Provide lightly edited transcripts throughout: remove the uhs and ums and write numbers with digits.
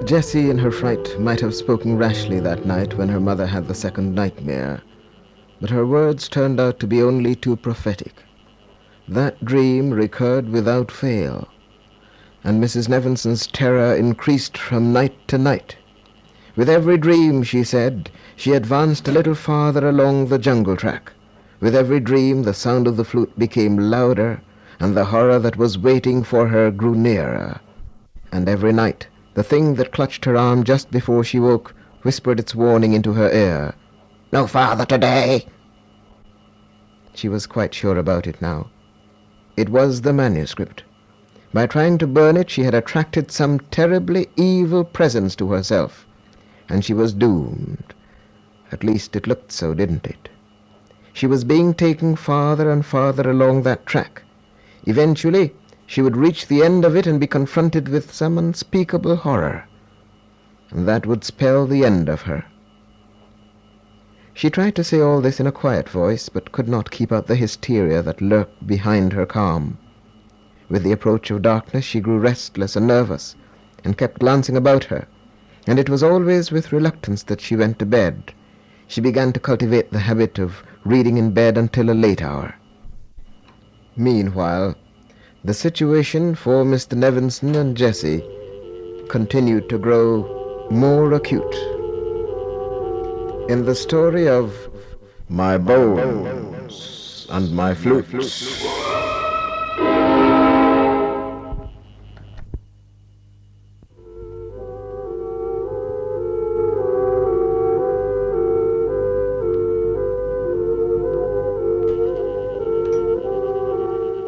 Jessie, in her fright, might have spoken rashly that night when her mother had the second nightmare, but her words turned out to be only too prophetic. That dream recurred without fail, and Mrs. Nevinson's terror increased from night to night. With every dream, she said, she advanced a little farther along the jungle track. With every dream, the sound of the flute became louder, and the horror that was waiting for her grew nearer. And every night, the thing that clutched her arm just before she woke whispered its warning into her ear. "No farther today!" She was quite sure about it now. It was the manuscript. By trying to burn it, she had attracted some terribly evil presence to herself, and she was doomed. At least it looked so, didn't it? She was being taken farther and farther along that track. Eventually, she would reach the end of it and be confronted with some unspeakable horror, and that would spell the end of her. She tried to say all this in a quiet voice, but could not keep out the hysteria that lurked behind her calm. With the approach of darkness, she grew restless and nervous, and kept glancing about her, and it was always with reluctance that she went to bed. She began to cultivate the habit of reading in bed until a late hour. Meanwhile, the situation for Mr. Nevinson and Jessie continued to grow more acute. In the story of My Bones and My Flute,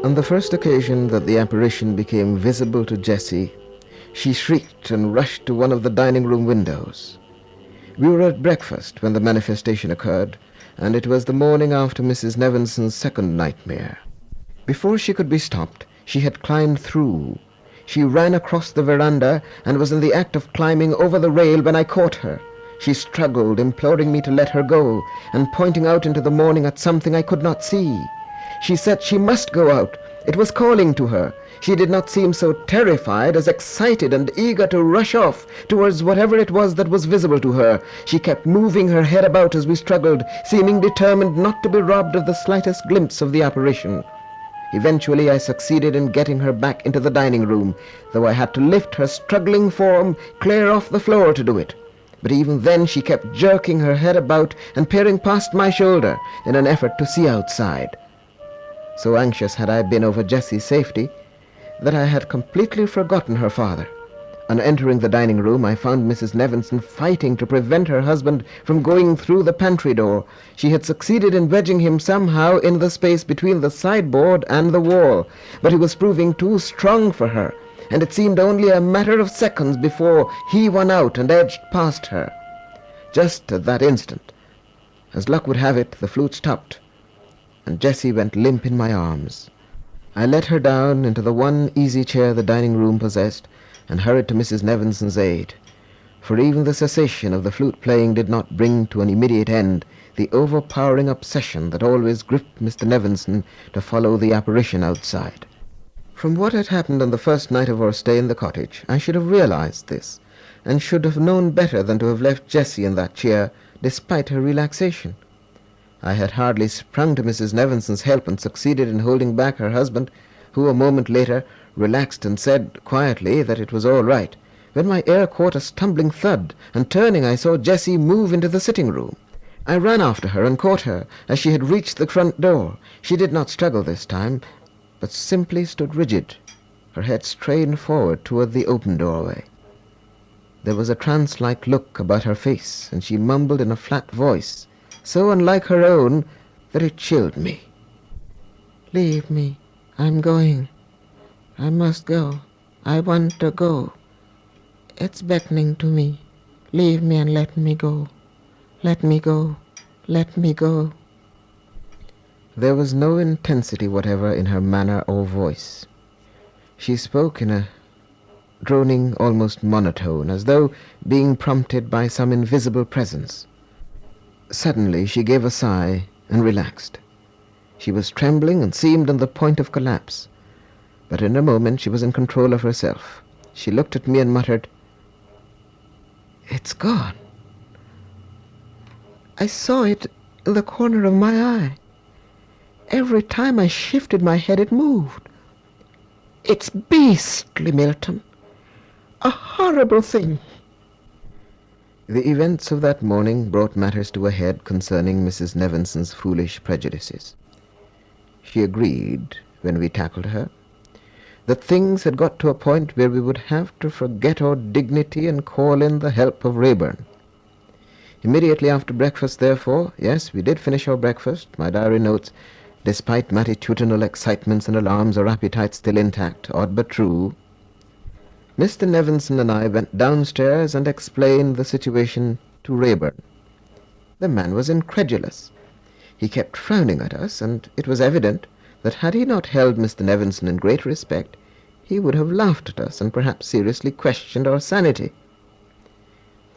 on the first occasion that the apparition became visible to Jessie, she shrieked and rushed to one of the dining room windows. We were at breakfast when the manifestation occurred, and it was the morning after Mrs. Nevinson's second nightmare. Before she could be stopped, she had climbed through. She ran across the veranda and was in the act of climbing over the rail when I caught her. She struggled, imploring me to let her go, and pointing out into the morning at something I could not see. She said she must go out. It was calling to her. She did not seem so terrified as excited and eager to rush off towards whatever it was that was visible to her. She kept moving her head about as we struggled, seeming determined not to be robbed of the slightest glimpse of the apparition. Eventually I succeeded in getting her back into the dining room, though I had to lift her struggling form clear off the floor to do it. But even then she kept jerking her head about and peering past my shoulder in an effort to see outside. So anxious had I been over Jessie's safety that I had completely forgotten her father. On entering the dining room, I found Mrs. Nevinson fighting to prevent her husband from going through the pantry door. She had succeeded in wedging him somehow in the space between the sideboard and the wall, but he was proving too strong for her, and it seemed only a matter of seconds before he won out and edged past her. Just at that instant, as luck would have it, the flute stopped, and Jessie went limp in my arms. I let her down into the one easy chair the dining room possessed, and hurried to Mrs. Nevinson's aid. For even the cessation of the flute playing did not bring to an immediate end the overpowering obsession that always gripped Mr. Nevinson to follow the apparition outside. From what had happened on the first night of our stay in the cottage, I should have realized this, and should have known better than to have left Jessie in that chair despite her relaxation. I had hardly sprung to Mrs. Nevinson's help and succeeded in holding back her husband, who a moment later relaxed and said quietly that it was all right, when my ear caught a stumbling thud, and turning I saw Jessie move into the sitting room. I ran after her and caught her as she had reached the front door. She did not struggle this time, but simply stood rigid, her head strained forward toward the open doorway. There was a trance-like look about her face, and she mumbled in a flat voice, so unlike her own that it chilled me. "Leave me. I'm going. I must go. I want to go. It's beckoning to me. Leave me and let me go. Let me go. Let me go." There was no intensity whatever in her manner or voice. She spoke in a droning, almost monotone, as though being prompted by some invisible presence. Suddenly she gave a sigh and relaxed. She was trembling and seemed on the point of collapse, but in a moment she was in control of herself. She looked at me and muttered, It's gone. I saw it in the corner of my eye. Every time I shifted my head, it moved. It's beastly, Milton. A horrible thing. The events of that morning brought matters to a head concerning Mrs. Nevinson's foolish prejudices. She agreed, when we tackled her, that things had got to a point where we would have to forget our dignity and call in the help of Rayburn. Immediately after breakfast, therefore, yes, we did finish our breakfast, my diary notes, despite matutinal excitements and alarms, our appetite still intact, odd but true, Mr. Nevinson and I went downstairs and explained the situation to Rayburn. The man was incredulous. He kept frowning at us, and it was evident that had he not held Mr. Nevinson in great respect, he would have laughed at us and perhaps seriously questioned our sanity.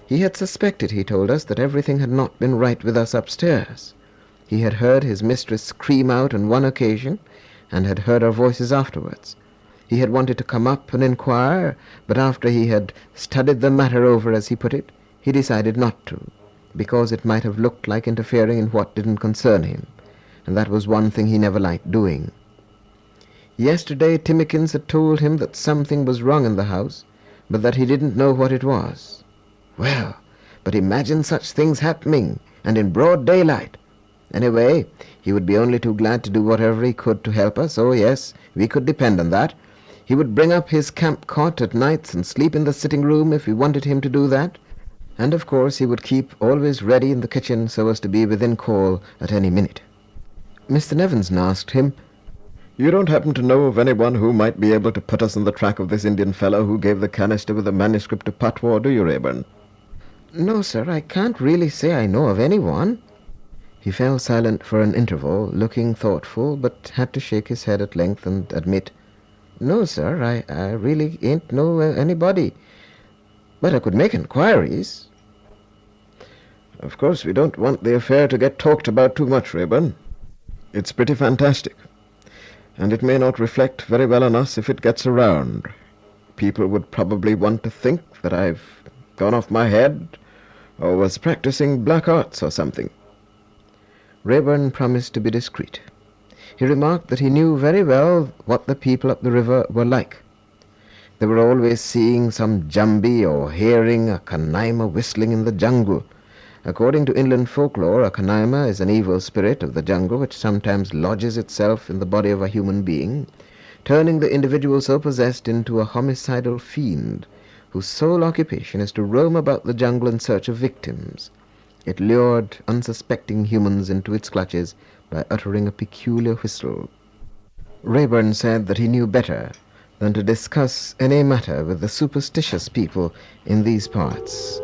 He had suspected, he told us, that everything had not been right with us upstairs. He had heard his mistress scream out on one occasion, and had heard our voices afterwards. He had wanted to come up and inquire, but after he had studied the matter over, as he put it, he decided not to, because it might have looked like interfering in what didn't concern him, and that was one thing he never liked doing. Yesterday Timmikins had told him that something was wrong in the house, but that he didn't know what it was. Well, but imagine such things happening, and in broad daylight. Anyway, he would be only too glad to do whatever he could to help us. Oh yes, we could depend on that. He would bring up his camp cot at nights and sleep in the sitting room if we wanted him to do that. And of course he would keep always ready in the kitchen so as to be within call at any minute. Mr. Nevinson asked him, "You don't happen to know of anyone who might be able to put us on the track of this Indian fellow who gave the canister with the manuscript to Patwa, do you, Rayburn?" "No, sir, I can't really say I know of anyone." He fell silent for an interval, looking thoughtful, but had to shake his head at length and admit, "No, sir, I really ain't know anybody. But I could make inquiries." "Of course, we don't want the affair to get talked about too much, Rayburn. It's pretty fantastic, and it may not reflect very well on us if it gets around. People would probably want to think that I've gone off my head, or was practicing black arts or something." Rayburn promised to be discreet. He remarked that he knew very well what the people up the river were like. They were always seeing some Jambi or hearing a Kanaima whistling in the jungle. According to inland folklore, a Kanaima is an evil spirit of the jungle which sometimes lodges itself in the body of a human being, turning the individual so possessed into a homicidal fiend, whose sole occupation is to roam about the jungle in search of victims. It lured unsuspecting humans into its clutches by uttering a peculiar whistle. Rayburn said that he knew better than to discuss any matter with the superstitious people in these parts.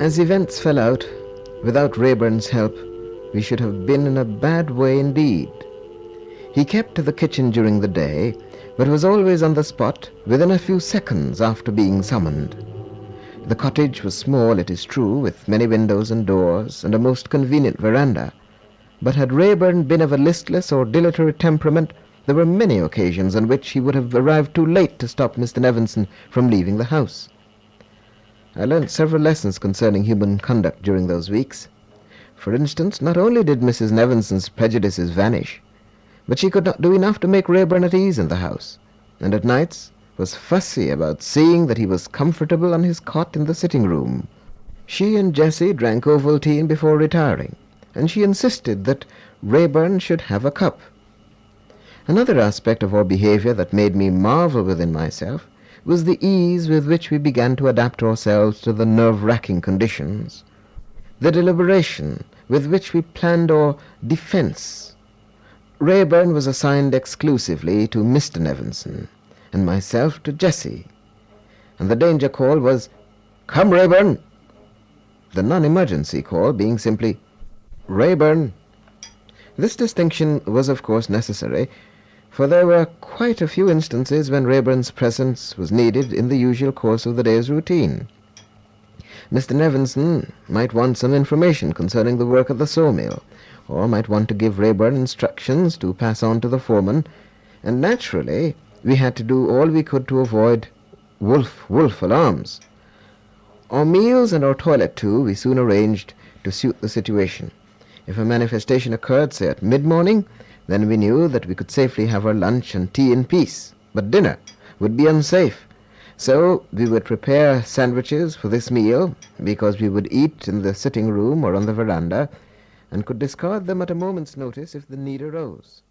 As events fell out, without Rayburn's help, we should have been in a bad way indeed. He kept to the kitchen during the day, but was always on the spot within a few seconds after being summoned. The cottage was small, it is true, with many windows and doors, and a most convenient veranda, but had Rayburn been of a listless or dilatory temperament, there were many occasions on which he would have arrived too late to stop Mr. Nevinson from leaving the house. I learnt several lessons concerning human conduct during those weeks. For instance, not only did Mrs. Nevinson's prejudices vanish, but she could not do enough to make Rayburn at ease in the house, and at nights was fussy about seeing that he was comfortable on his cot in the sitting-room. She and Jessie drank Ovaltine before retiring, and she insisted that Rayburn should have a cup. Another aspect of our behavior that made me marvel within myself was the ease with which we began to adapt ourselves to the nerve-racking conditions, the deliberation with which we planned our defense. Rayburn was assigned exclusively to Mr. Nevinson, and myself to Jessie, and the danger call was, "Come, Rayburn!" the non-emergency call being simply, "Rayburn!" This distinction was of course necessary, for there were quite a few instances when Rayburn's presence was needed in the usual course of the day's routine. Mr. Nevinson might want some information concerning the work at the sawmill, or might want to give Rayburn instructions to pass on to the foreman, and naturally we had to do all we could to avoid wolf alarms. Our meals and our toilet, too, we soon arranged to suit the situation. If a manifestation occurred, say at mid-morning, then we knew that we could safely have our lunch and tea in peace, but dinner would be unsafe. So we would prepare sandwiches for this meal, because we would eat in the sitting room or on the veranda, and could discard them at a moment's notice if the need arose.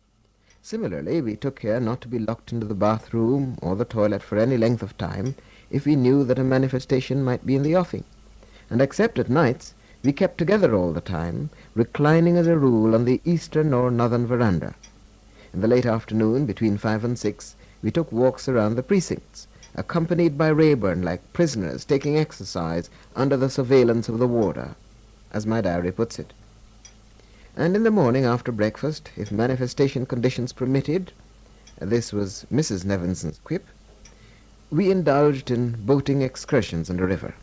Similarly, we took care not to be locked into the bathroom or the toilet for any length of time if we knew that a manifestation might be in the offing. And except at nights, we kept together all the time, reclining as a rule on the eastern or northern veranda. In the late afternoon, between 5 and 6, we took walks around the precincts, accompanied by Rayburn like prisoners taking exercise under the surveillance of the warder, as my diary puts it. And in the morning after breakfast, if manifestation conditions permitted, this was Mrs. Nevinson's quip, we indulged in boating excursions on the river.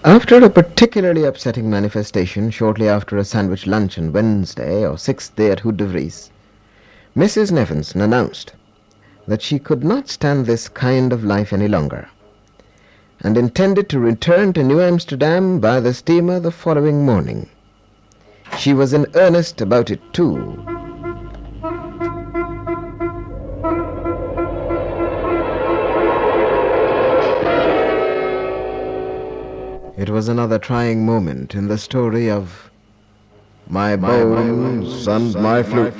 After a particularly upsetting manifestation shortly after a sandwich lunch on Wednesday or 6th day at Hood de Vries, Mrs. Nevinson announced that she could not stand this kind of life any longer, and intended to return to New Amsterdam by the steamer the following morning. She was in earnest about it, too. It was another trying moment in the story of My Bones and My Flute.